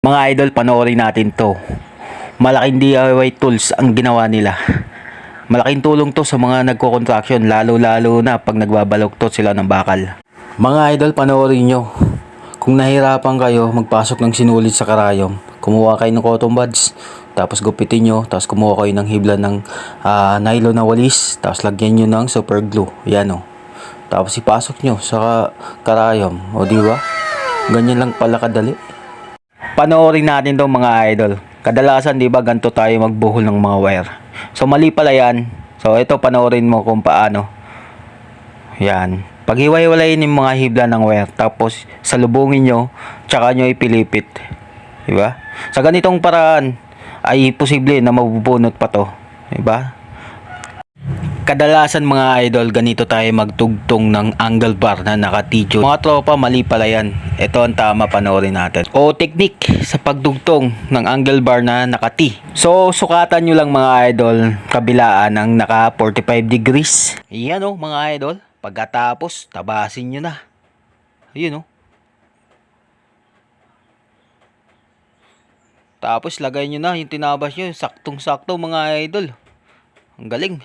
Mga idol, panoorin natin to. Malaking DIY tools ang ginawa nila. Malaking tulong to sa mga nagko-contraction, lalo-lalo na pag nagbabaloktot sila ng bakal. Mga idol, panoorin nyo. Kung nahirapan kayo magpasok ng sinulid sa karayom, kumuha kayo ng cotton buds, tapos gupitin nyo, tapos kumuha kayo ng hibla ng nylon na walis, tapos lagyan nyo ng super glue. Yan o. Tapos ipasok nyo sa karayom. O diba? Ganyan lang pala kadali. Panoorin natin to mga idol. Kadalasan diba ganito tayo magbuhol ng mga wire. So mali pala yan. So ito panoorin mo kung paano. Yan. Paghiwa-hiwalayin yung mga hibla ng wire. Tapos salubungin nyo. Tsaka nyo ipilipit. Diba? Sa ganitong paraan ay posible na mabubunot pa to. Diba? Kadalasan mga idol, ganito tayo magtugtong ng angle bar na naka-T-joint. Mga tropa, mali pala yan. Ito ang tama, panoorin natin. O technique sa pagdugtong ng angle bar na naka-T. So, sukatan nyo lang mga idol, kabilaan ng naka 45 degrees. Yan o mga idol. Pagkatapos, tabasin nyo na. Ayun o. Tapos, lagay nyo na yung tinabas nyo. Saktong-sakto mga idol. Ang galing.